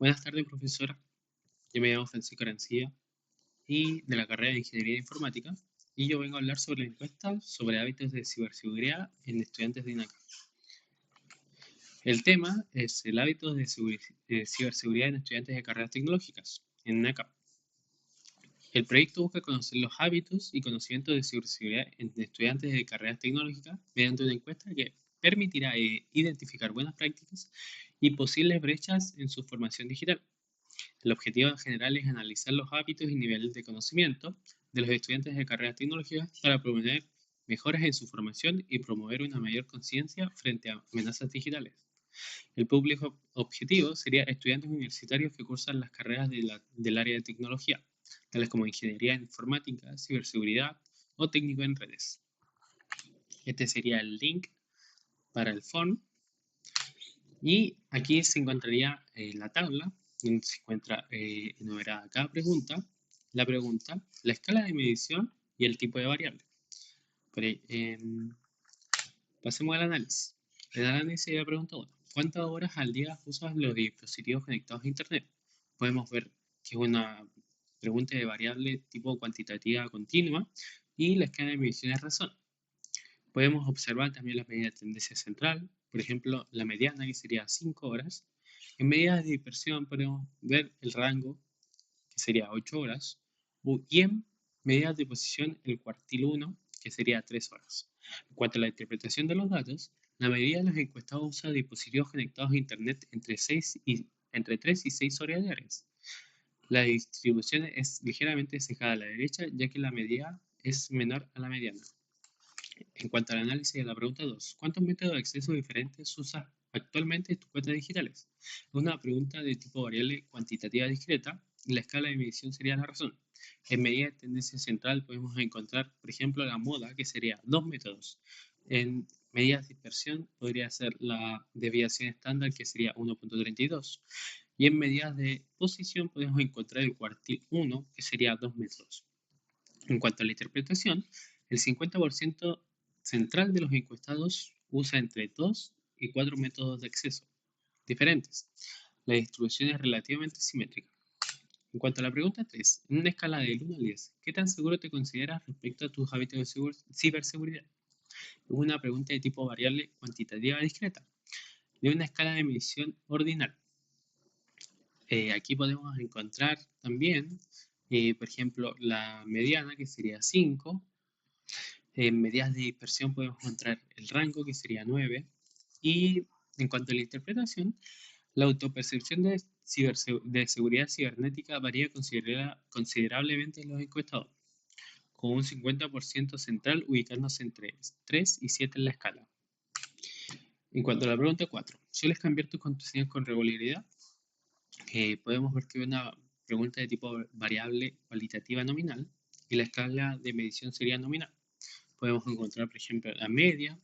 Buenas tardes, profesora. Yo me llamo Francisco Arancía y de la carrera de Ingeniería Informática y yo vengo a hablar sobre la encuesta sobre hábitos de ciberseguridad en estudiantes de INACA. El tema es el hábito de ciberseguridad en estudiantes de carreras tecnológicas en INACA. El proyecto busca conocer los hábitos y conocimientos de ciberseguridad en estudiantes de carreras tecnológicas mediante una encuesta que permitirá identificar buenas prácticas y posibles brechas en su formación digital. El objetivo general es analizar los hábitos y niveles de conocimiento de los estudiantes de carreras tecnológicas para proponer mejoras en su formación y promover una mayor conciencia frente a amenazas digitales. El público objetivo sería estudiantes universitarios que cursan las carreras del área de tecnología, tales como ingeniería informática, ciberseguridad o técnico en redes. Este sería el link para el form y aquí se encontraría la tabla donde se encuentra enumerada cada pregunta, la escala de medición y el tipo de variable. Pasemos al análisis. El análisis de la pregunta 1. ¿Cuántas horas al día usas los dispositivos conectados a Internet? Podemos ver que es una pregunta de variable tipo cuantitativa continua y la escala de medición es razón. Podemos observar también la medida de tendencia central, por ejemplo, la mediana, que sería 5 horas. En medidas de dispersión podemos ver el rango, que sería 8 horas, y en medidas de posición el cuartil 1, que sería 3 horas. En cuanto a la interpretación de los datos, la mayoría de los encuestados usa dispositivos conectados a Internet entre 3 y 6 horas diarias. La distribución es ligeramente sesgada a la derecha, ya que la media es menor a la mediana. En cuanto al análisis de la pregunta 2, ¿cuántos métodos de acceso diferentes usas actualmente en tus cuentas digitales? Es una pregunta de tipo variable cuantitativa discreta y la escala de medición sería la razón. En medida de tendencia central podemos encontrar, por ejemplo, la moda, que sería 2 métodos. En medidas de dispersión podría ser la desviación estándar, que sería 1.32. Y en medidas de posición podemos encontrar el cuartil 1, que sería 2 métodos. En cuanto a la interpretación, el 50% central de los encuestados usa entre 2 y 4 métodos de acceso diferentes. La distribución es relativamente simétrica. En cuanto a la pregunta 3, en una escala del 1 al 10, ¿qué tan seguro te consideras respecto a tus hábitos de ciberseguridad? Es una pregunta de tipo variable cuantitativa discreta, de una escala de medición ordinal. Aquí podemos encontrar también, por ejemplo, la mediana, que sería 5. En medidas de dispersión podemos encontrar el rango, que sería 9. Y en cuanto a la interpretación, la autopercepción de seguridad cibernética varía considerablemente en los encuestados, con un 50% central ubicándose entre 3 y 7 en la escala. En cuanto a la pregunta 4, ¿sueles cambiar tus contraseñas con regularidad? Podemos ver que es una pregunta de tipo variable cualitativa nominal y la escala de medición sería nominal. Podemos encontrar, por ejemplo, la media,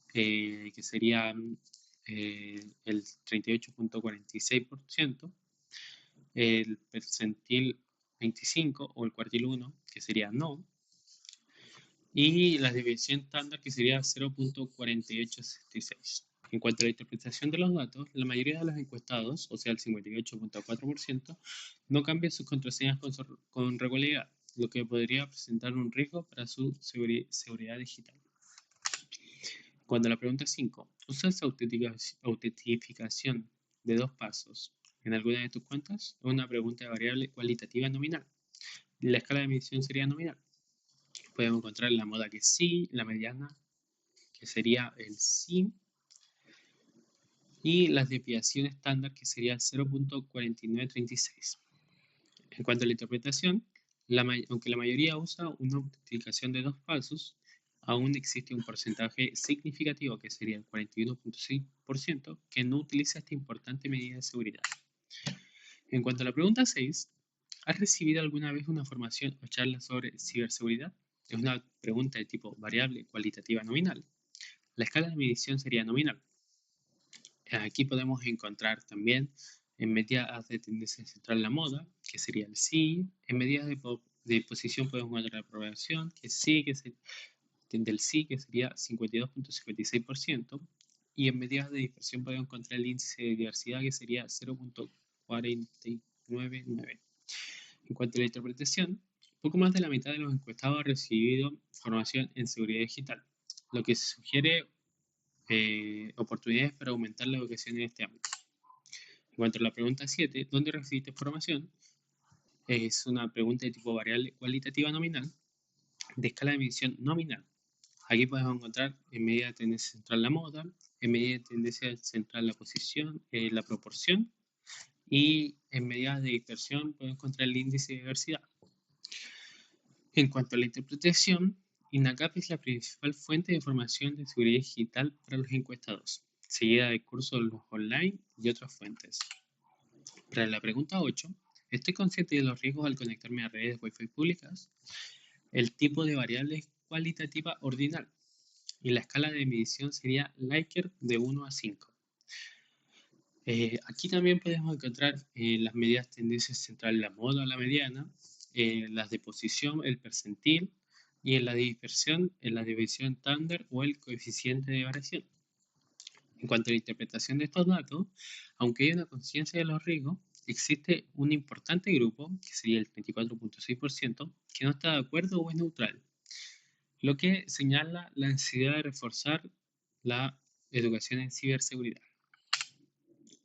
que sería el 38.46%, el percentil 25 o el cuartil 1, que sería no, y la desviación estándar, que sería 0.4866. En cuanto a la interpretación de los datos, la mayoría de los encuestados, o sea el 58.4%, no cambian sus contraseñas con regularidad, lo que podría presentar un riesgo para su seguridad digital. Cuando la pregunta 5, ¿usas autentificación de 2 pasos en alguna de tus cuentas? Es una pregunta de variable cualitativa nominal. La escala de medición sería nominal. Podemos encontrar la moda, que sí, la mediana, que sería el sí, y la desviación estándar, que sería 0.4936. En cuanto a la interpretación, aunque la mayoría usa una autentificación de 2 pasos, aún existe un porcentaje significativo, que sería el 41.6%, que no utiliza esta importante medida de seguridad. En cuanto a la pregunta 6, ¿has recibido alguna vez una formación o charla sobre ciberseguridad? Es una pregunta de tipo variable cualitativa nominal. La escala de medición sería nominal. Aquí podemos encontrar también en medidas de tendencia central la moda, que sería el sí. En medidas de posición podemos encontrar la aprobación, que sí, del sí, que sería 52.56%. Y en medidas de dispersión podemos encontrar el índice de diversidad, que sería 0.48%. 49.9. En cuanto a la interpretación, poco más de la mitad de los encuestados ha recibido formación en seguridad digital, lo que sugiere oportunidades para aumentar la educación en este ámbito. En cuanto a la pregunta 7, ¿dónde recibiste formación? Es una pregunta de tipo variable cualitativa nominal de escala de medición nominal. Aquí podemos encontrar en medida de tendencia central la moda, en medida de tendencia central la posición, la proporción, y en medidas de dispersión podemos encontrar el índice de diversidad. En cuanto a la interpretación, INACAP es la principal fuente de información de seguridad digital para los encuestados, seguida de cursos online y otras fuentes. Para la pregunta 8, ¿estoy consciente de los riesgos al conectarme a redes Wi-Fi públicas? El tipo de variable es cualitativa ordinal y la escala de medición sería Likert de 1 a 5. Aquí también podemos encontrar las medidas tendencias centrales, la moda o la mediana, las de posición, el percentil, y en la dispersión, en la división estándar o el coeficiente de variación. En cuanto a la interpretación de estos datos, aunque hay una conciencia de los riesgos, existe un importante grupo, que sería el 34.6%, que no está de acuerdo o es neutral, lo que señala la necesidad de reforzar la educación en ciberseguridad.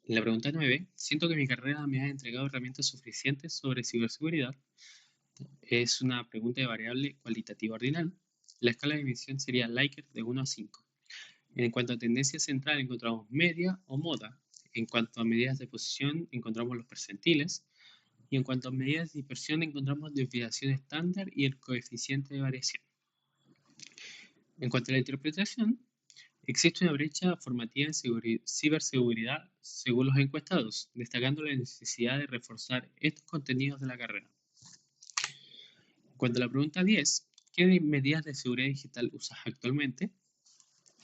En la pregunta 9, siento que mi carrera me ha entregado herramientas suficientes sobre ciberseguridad. Es una pregunta de variable cualitativa ordinal. La escala de medición sería Likert de 1 a 5. En cuanto a tendencia central encontramos media o moda. En cuanto a medidas de posición encontramos los percentiles. Y en cuanto a medidas de dispersión encontramos desviación estándar y el coeficiente de variación. En cuanto a la interpretación, existe una brecha formativa en ciberseguridad según los encuestados, destacando la necesidad de reforzar estos contenidos de la carrera. En cuanto a la pregunta 10, ¿qué medidas de seguridad digital usas actualmente?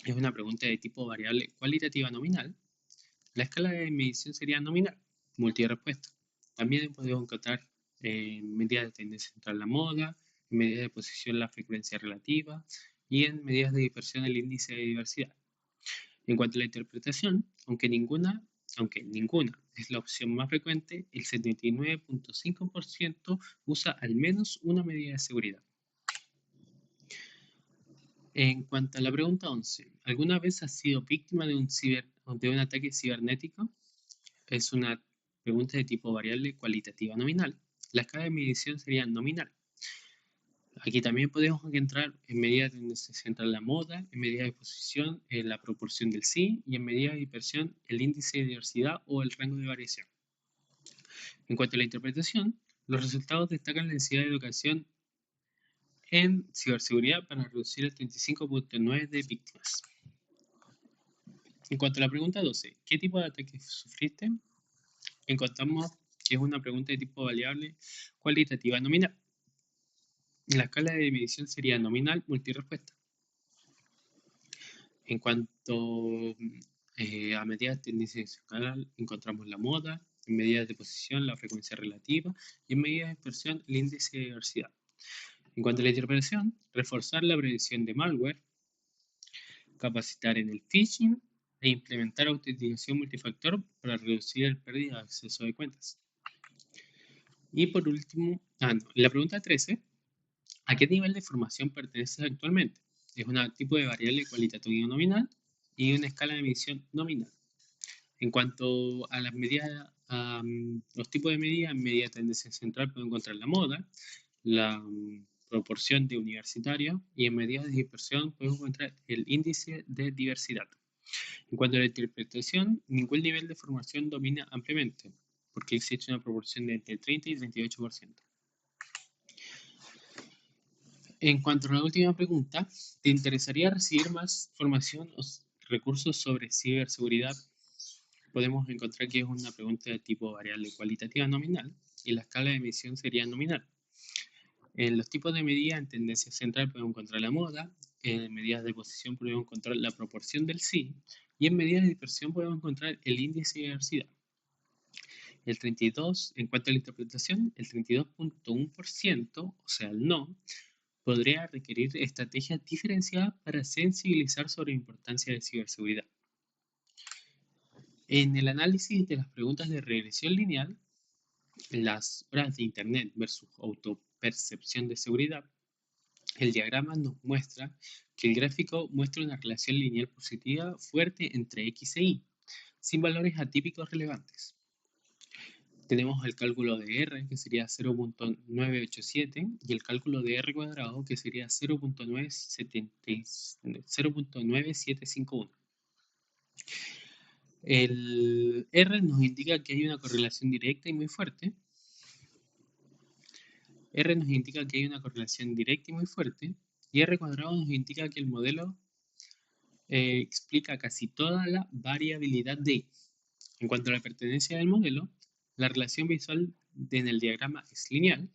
Es una pregunta de tipo variable cualitativa nominal. La escala de medición sería nominal, multirespuesta. También podemos encontrar medidas de tendencia central la moda, en medidas de posición la frecuencia relativa y en medidas de dispersión el índice de diversidad. En cuanto a la interpretación, aunque ninguna es la opción más frecuente, el 79.5% usa al menos una medida de seguridad. En cuanto a la pregunta 11, ¿alguna vez has sido víctima de un ataque cibernético? Es una pregunta de tipo variable cualitativa nominal. La escala de medición sería nominal. Aquí también podemos entrar en medidas donde se centra la moda, en medidas de posición, en la proporción del sí, y en medidas de dispersión, el índice de diversidad o el rango de variación. En cuanto a la interpretación, los resultados destacan la necesidad de educación en ciberseguridad para reducir el 35.9% de víctimas. En cuanto a la pregunta 12, ¿qué tipo de ataque sufriste? Encontramos que es una pregunta de tipo variable cualitativa nominal. La escala de medición sería nominal multirespuesta. En cuanto a medidas de tendencia escalar, encontramos la moda, en medidas de posición la frecuencia relativa y en medidas de dispersión el índice de diversidad. En cuanto a la interpretación, reforzar la prevención de malware, capacitar en el phishing e implementar autenticación multifactor para reducir el pérdida de acceso de cuentas. Y por último, en la pregunta 13, ¿a qué nivel de formación perteneces actualmente? Es un tipo de variable cualitativa nominal y una escala de medición nominal. En cuanto a las medidas, los tipos de medidas, en medida de tendencia central podemos encontrar la moda, la proporción de universitario y en medidas de dispersión podemos encontrar el índice de diversidad. En cuanto a la interpretación, ningún nivel de formación domina ampliamente, porque existe una proporción de entre 30 y 38%. En cuanto a la última pregunta, ¿te interesaría recibir más formación o recursos sobre ciberseguridad? Podemos encontrar que es una pregunta de tipo variable cualitativa nominal y la escala de medición sería nominal. En los tipos de medidas, en tendencia central podemos encontrar la moda, en medidas de posición podemos encontrar la proporción del sí y en medidas de dispersión podemos encontrar el índice de diversidad. El 32, en cuanto a la interpretación, el 32.1%, o sea, el no, podría requerir estrategias diferenciadas para sensibilizar sobre la importancia de ciberseguridad. En el análisis de las preguntas de regresión lineal, las horas de Internet versus autopercepción de seguridad, el diagrama nos muestra que el gráfico muestra una relación lineal positiva fuerte entre X e Y, sin valores atípicos relevantes. Tenemos el cálculo de R, que sería 0.987, y el cálculo de R cuadrado, que sería 0.9751. El R nos indica que hay una correlación directa y muy fuerte. R nos indica que hay una correlación directa y muy fuerte. Y R cuadrado nos indica que el modelo explica casi toda la variabilidad de Y. En cuanto a la pertenencia del modelo, la relación visual en el diagrama es lineal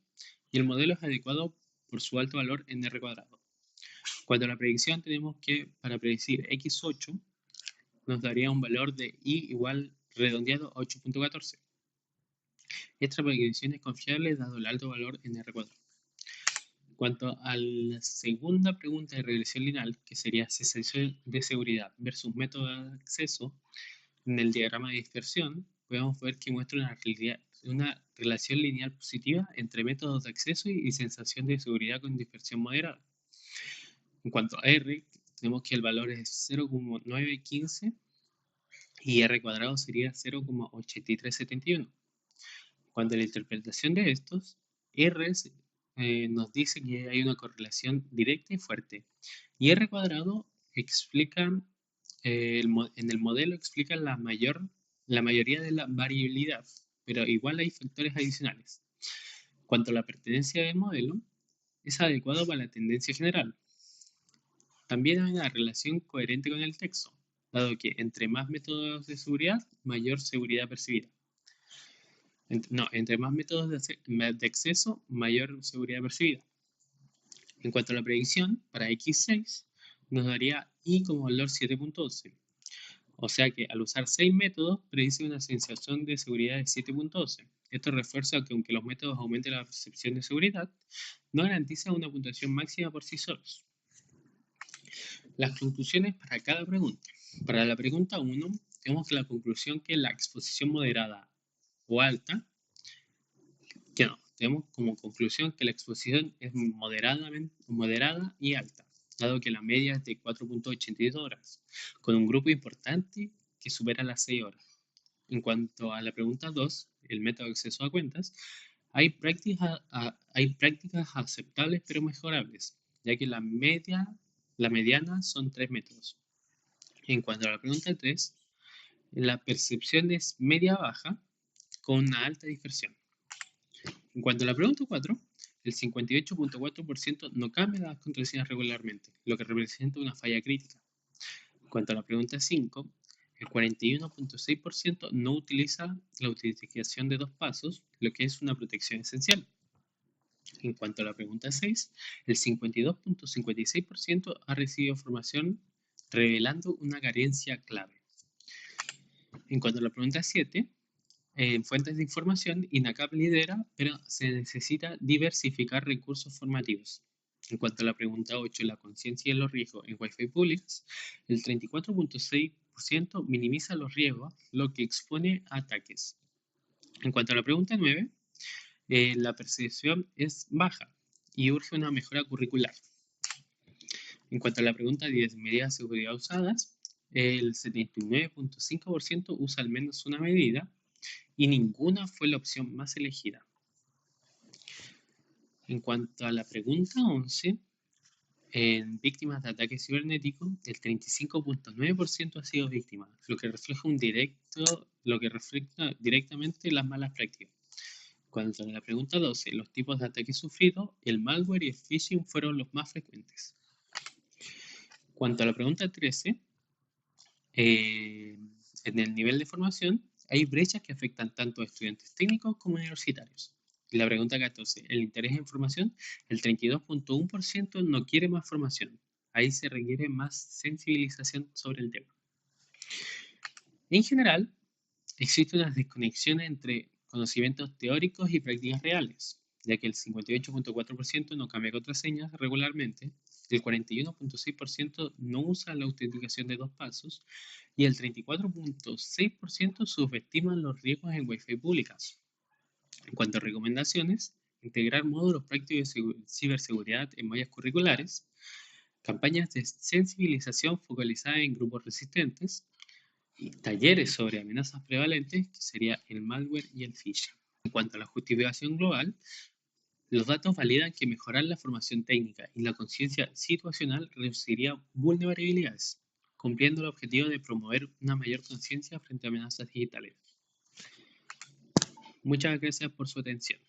y el modelo es adecuado por su alto valor en R cuadrado. Cuanto a la predicción, tenemos que para predecir X8 nos daría un valor de Y igual redondeado a 8.14. Esta predicción es confiable dado el alto valor en R cuadrado. En cuanto a la segunda pregunta de regresión lineal, que sería sensación de seguridad versus método de acceso, en el diagrama de dispersión podemos ver que muestra una relación lineal positiva entre métodos de acceso y sensación de seguridad con dispersión moderada. En cuanto a R, tenemos que el valor es 0.915 y R cuadrado sería 0.8371. En cuanto a la interpretación de estos, R nos dice que hay una correlación directa y fuerte. Y R cuadrado explica, en el modelo explica la mayoría de la variabilidad, pero igual hay factores adicionales. En cuanto a la pertenencia del modelo, es adecuado para la tendencia general. También hay una relación coherente con el texto, dado que entre más métodos de seguridad, mayor seguridad percibida. Entre más métodos de acceso, mayor seguridad percibida. En cuanto a la predicción, para X6 nos daría Y como valor 7.12. O sea que al usar 6 métodos, predice una sensación de seguridad de 7.12. Esto refuerza que aunque los métodos aumenten la percepción de seguridad, no garantiza una puntuación máxima por sí solos. Las conclusiones para cada pregunta. Para la pregunta 1, tenemos que la conclusión que la exposición moderada o alta, que no, tenemos como conclusión que la exposición es moderada y alta, dado que la media es de 4.82 horas, con un grupo importante que supera las 6 horas. En cuanto a la pregunta 2, el método de acceso a cuentas, hay prácticas aceptables pero mejorables, ya que la mediana son 3 métodos. En cuanto a la pregunta 3, la percepción es media-baja con una alta dispersión. En cuanto a la pregunta 4, el 58.4% no cambia las contraseñas regularmente, lo que representa una falla crítica. En cuanto a la pregunta 5, el 41.6% no utiliza la autenticación de 2 pasos, lo que es una protección esencial. En cuanto a la pregunta 6, el 52.56% ha recibido información revelando una carencia clave. En cuanto a la pregunta 7, en fuentes de información, INACAP lidera, pero se necesita diversificar recursos formativos. En cuanto a la pregunta 8, la conciencia y los riesgos en Wi-Fi públicos, el 34.6% minimiza los riesgos, lo que expone a ataques. En cuanto a la pregunta 9, la percepción es baja y urge una mejora curricular. En cuanto a la pregunta 10, medidas de seguridad usadas, el 79.5% usa al menos una medida y ninguna fue la opción más elegida. En cuanto a la pregunta 11, en víctimas de ataques cibernéticos, el 35.9% ha sido víctima, lo que refleja directamente las malas prácticas. En cuanto a la pregunta 12, los tipos de ataques sufridos, el malware y el phishing fueron los más frecuentes. En cuanto a la pregunta 13, en el nivel de formación, hay brechas que afectan tanto a estudiantes técnicos como universitarios. Y la pregunta 14, el interés en formación, el 32.1% no quiere más formación. Ahí se requiere más sensibilización sobre el tema. En general, existe una desconexión entre conocimientos teóricos y prácticas reales. ya que el 58.4% no cambia contraseñas regularmente, el 41.6% no usa la autenticación de dos pasos y el 34.6% subestiman los riesgos en Wi-Fi públicas. En cuanto a recomendaciones, integrar módulos prácticos de ciberseguridad en mallas curriculares, campañas de sensibilización focalizadas en grupos resistentes, y talleres sobre amenazas prevalentes, que sería el malware y el phishing. En cuanto a la justificación global, los datos validan que mejorar la formación técnica y la conciencia situacional reduciría vulnerabilidades, cumpliendo el objetivo de promover una mayor conciencia frente a amenazas digitales. Muchas gracias por su atención.